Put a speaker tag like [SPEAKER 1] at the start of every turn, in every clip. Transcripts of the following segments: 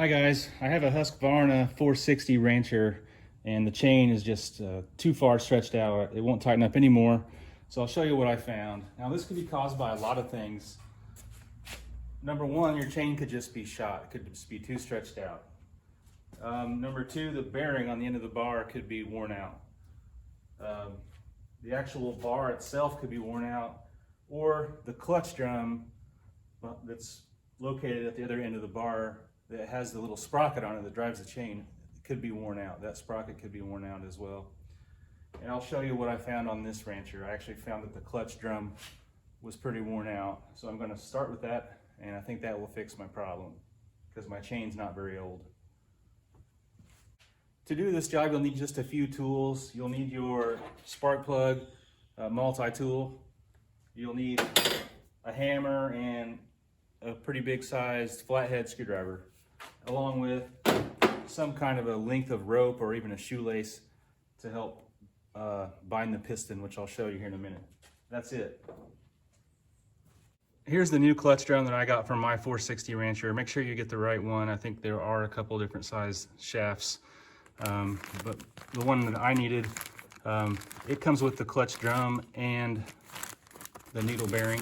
[SPEAKER 1] Hi guys, I have a Husqvarna 460 Rancher and the chain is just too far stretched out. It won't tighten up anymore. So I'll show you what I found. Now this could be caused by a lot of things. Number one, your chain could just be shot. It could just be too stretched out. Number two, the bearing on the end of the bar could be worn out. The actual bar itself could be worn out, or the clutch drum that's located at the other end of the bar that has the little sprocket on it that drives the chain could be worn out. That sprocket could be worn out as well. And I'll show you what I found on this Rancher. I actually found that the clutch drum was pretty worn out. So I'm going to start with that, and I think that will fix my problem because my chain's not very old. To do this job, you'll need just a few tools. You'll need your spark plug multi-tool. You'll need a hammer and a pretty big sized flathead screwdriver, along with some kind of a length of rope or even a shoelace to help bind the piston, which I'll show you here in a minute. That's it. Here's the new clutch drum that I got from my 460 Rancher. Make sure you get the right one. I think there are a couple different size shafts, but the one that I needed, it comes with the clutch drum and the needle bearing.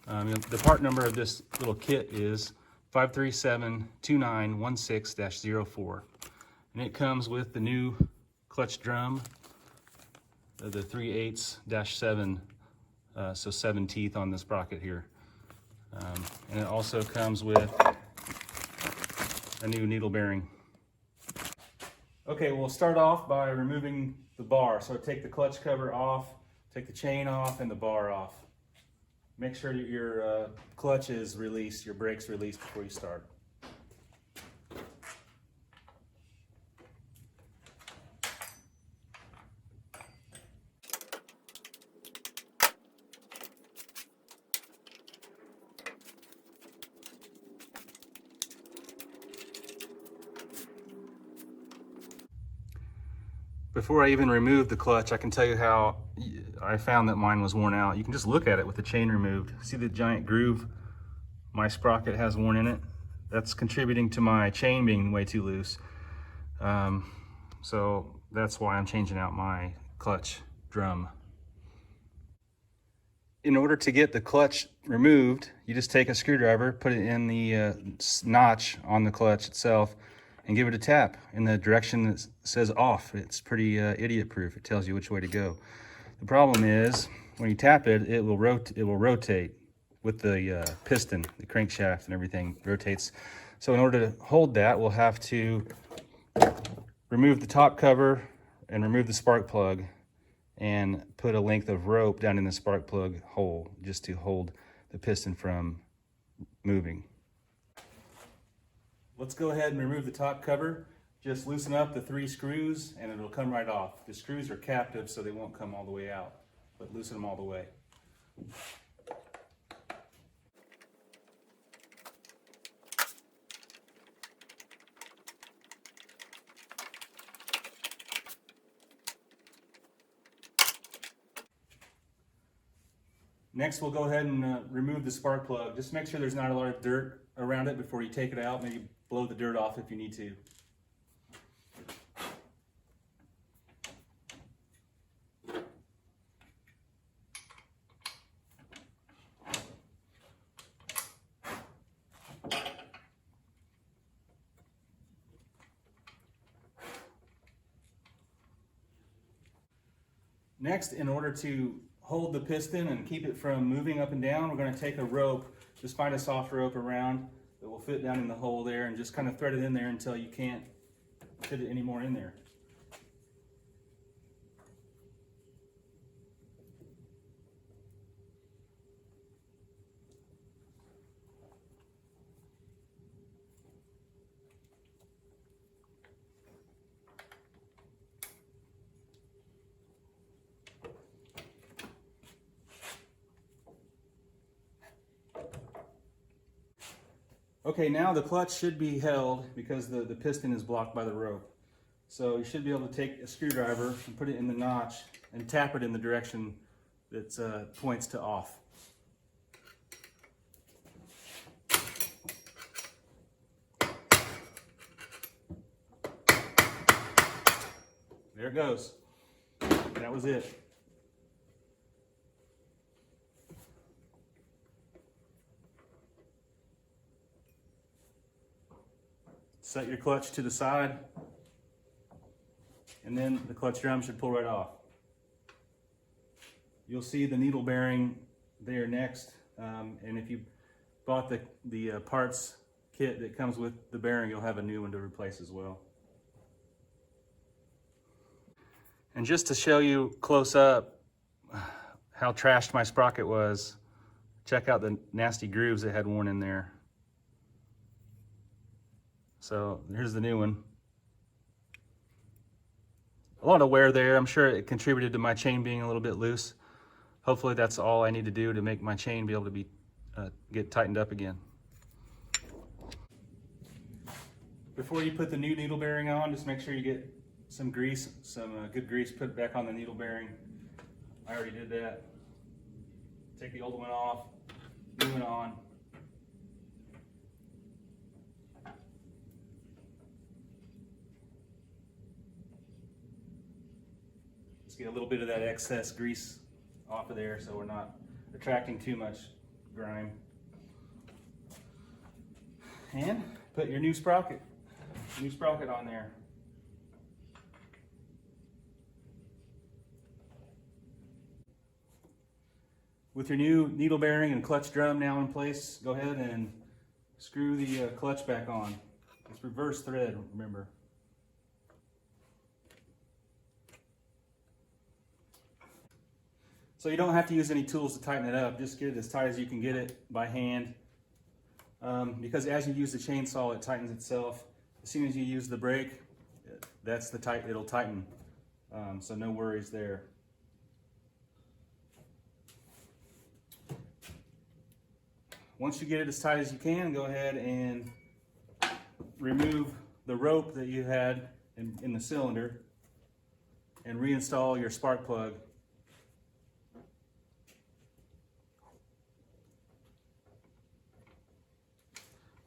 [SPEAKER 1] The part number of this little kit is 5372916-04, and it comes with the new clutch drum, the 3/8-7, so 7 teeth on the sprocket here, and it also comes with a new needle bearing. Okay, we'll start off by removing the bar. So take the clutch cover off, take the chain off, and the bar off. Make sure that your clutch is released, your brake's released before you start. Before I even remove the clutch, I can tell you how I found that mine was worn out. You can just look at it with the chain removed. See the giant groove my sprocket has worn in it? That's contributing to my chain being way too loose. So that's why I'm changing out my clutch drum. In order to get the clutch removed, you just take a screwdriver, put it in the notch on the clutch itself, and give it a tap in the direction that says off. It's pretty idiot proof. It tells you which way to go. The problem is when you tap it, it will rotate with the piston, the crankshaft and everything rotates. So in order to hold that, we'll have to remove the top cover and remove the spark plug and put a length of rope down in the spark plug hole just to hold the piston from moving. Let's go ahead and remove the top cover. Just loosen up the 3 screws and it'll come right off. The screws are captive, so they won't come all the way out, but loosen them all the way. Next, we'll go ahead and remove the spark plug. Just make sure there's not a lot of dirt around it before you take it out. Maybe blow the dirt off if you need to. Next, in order to hold the piston and keep it from moving up and down, we're going to take a rope. Just find a soft rope around that will fit down in the hole there and just kind of thread it in there until you can't fit it anymore in there. Okay, now the clutch should be held because the piston is blocked by the rope. So you should be able to take a screwdriver and put it in the notch and tap it in the direction that points to off. there it goes. That was it. Set your clutch to the side, and then the clutch drum should pull right off. You'll see the needle bearing there next, and if you bought the parts kit that comes with the bearing, you'll have a new one to replace as well. And just to show you close up how trashed my sprocket was, check out the nasty grooves it had worn in there. So here's the new one. A lot of wear there. I'm sure it contributed to my chain being a little bit loose. Hopefully that's all I need to do to make my chain be able to be get tightened up again. Before you put the new needle bearing on, just make sure you get some grease, some good grease put back on the needle bearing. I already did that. Take the old one off, new one on. Just get a little bit of that excess grease off of there so we're not attracting too much grime. And put your new sprocket on there. With your new needle bearing and clutch drum now in place, go ahead and screw the clutch back on. It's reverse thread, remember. So you don't have to use any tools to tighten it up. Just get it as tight as you can get it by hand. Because as you use the chainsaw, it tightens itself. As soon as you use the brake, it'll tighten. So no worries there. Once you get it as tight as you can, go ahead and remove the rope that you had in the cylinder and reinstall your spark plug.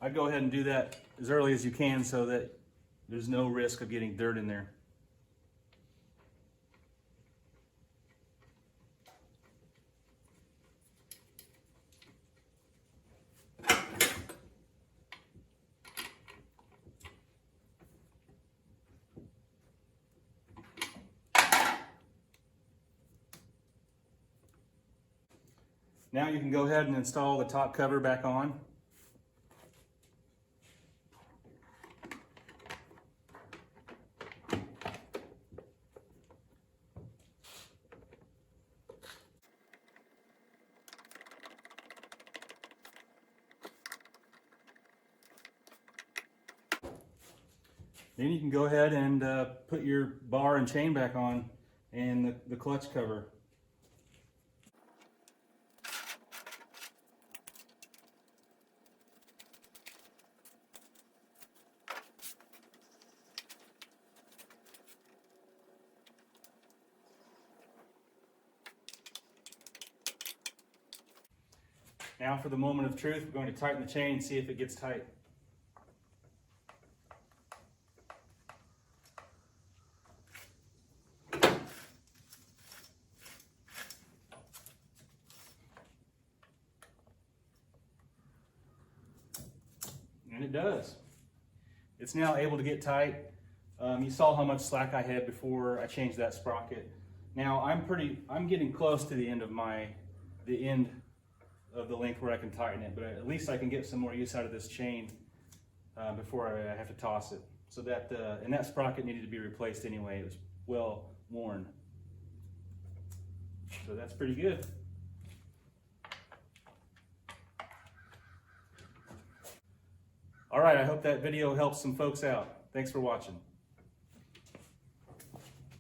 [SPEAKER 1] I'd go ahead and do that as early as you can so that there's no risk of getting dirt in there. Now you can go ahead and install the top cover back on. Then you can go ahead and put your bar and chain back on and the clutch cover. Now for the moment of truth, we're going to tighten the chain and see if it gets tight. And it does. It's now able to get tight. You saw how much slack I had before I changed that sprocket. Now I'm getting close to the end of the length where I can tighten it, but at least I can get some more use out of this chain before I have to toss it. So and that sprocket needed to be replaced anyway. It was well worn. So that's pretty good. All right, I hope that video helps some folks out. Thanks for watching.